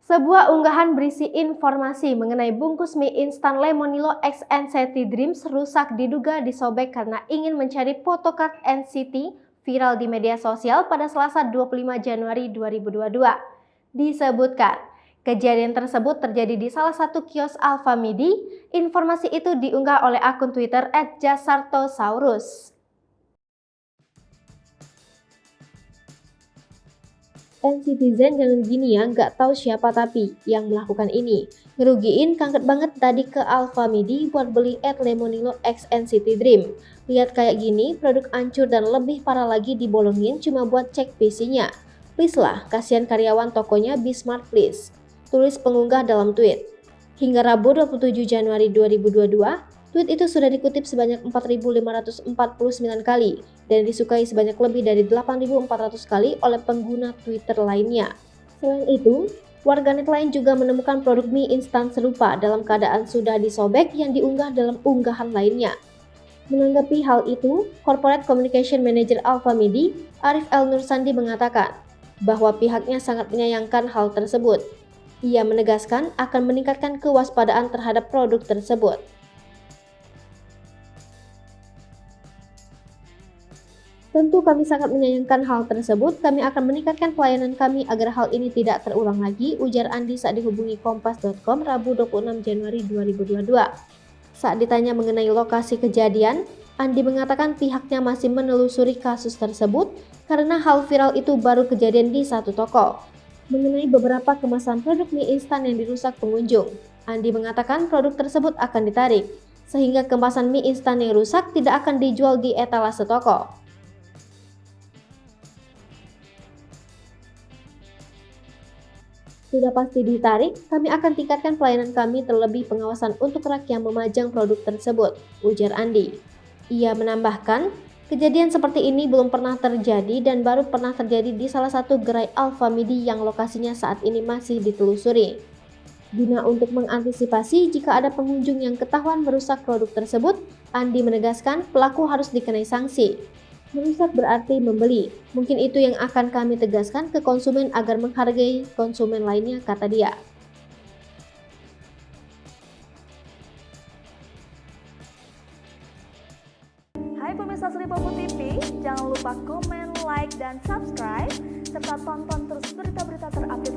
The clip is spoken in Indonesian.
Sebuah unggahan berisi informasi mengenai bungkus mie instan Lemonilo X NCT Dreams rusak diduga disobek karena ingin mencari photocard NCT viral di media sosial pada Selasa 25 Januari 2022. Disebutkan, kejadian tersebut terjadi di salah satu kios Alfamidi. Informasi itu diunggah oleh akun Twitter @jasartosaurus. Netizen jangan gini ya, nggak tahu siapa tapi yang melakukan ini. Ngerugiin kangen banget tadi ke Alfamidi buat beli Lemonilo X NCT Dream. Lihat kayak gini, produk hancur dan lebih parah lagi dibolongin cuma buat cek PC-nya. Please lah, kasihan karyawan tokonya Bismart please. Tulis pengunggah dalam tweet. Hingga Rabu 27 Januari 2022, tweet itu sudah dikutip sebanyak 4.549 kali dan disukai sebanyak lebih dari 8.400 kali oleh pengguna Twitter lainnya. Selain itu, warganet lain juga menemukan produk mie instan serupa dalam keadaan sudah disobek yang diunggah dalam unggahan lainnya. Menanggapi hal itu, Corporate Communication Manager Alfamidi, Arif El Nursandi mengatakan bahwa pihaknya sangat menyayangkan hal tersebut. Ia menegaskan akan meningkatkan kewaspadaan terhadap produk tersebut. Tentu kami sangat menyayangkan hal tersebut, kami akan meningkatkan pelayanan kami agar hal ini tidak terulang lagi, ujar Andi saat dihubungi Kompas.com Rabu 26 Januari 2022. Saat ditanya mengenai lokasi kejadian, Andi mengatakan pihaknya masih menelusuri kasus tersebut karena hal viral itu baru kejadian di satu toko. Mengenai beberapa kemasan produk mie instan yang dirusak pengunjung, Andi mengatakan produk tersebut akan ditarik, sehingga kemasan mie instan yang rusak tidak akan dijual di etalase toko. Sudah pasti ditarik, kami akan tingkatkan pelayanan kami terlebih pengawasan untuk rak yang memajang produk tersebut, ujar Andi. Ia menambahkan, kejadian seperti ini belum pernah terjadi dan baru pernah terjadi di salah satu gerai Alfamidi yang lokasinya saat ini masih ditelusuri. Guna untuk mengantisipasi jika ada pengunjung yang ketahuan merusak produk tersebut, Andi menegaskan pelaku harus dikenai sanksi. Merusak berarti membeli. Mungkin itu yang akan kami tegaskan ke konsumen agar menghargai konsumen lainnya, kata dia. Hai pemirsa Sri Popo TV, jangan lupa komen, like, dan subscribe, serta tonton terus berita-berita terupdate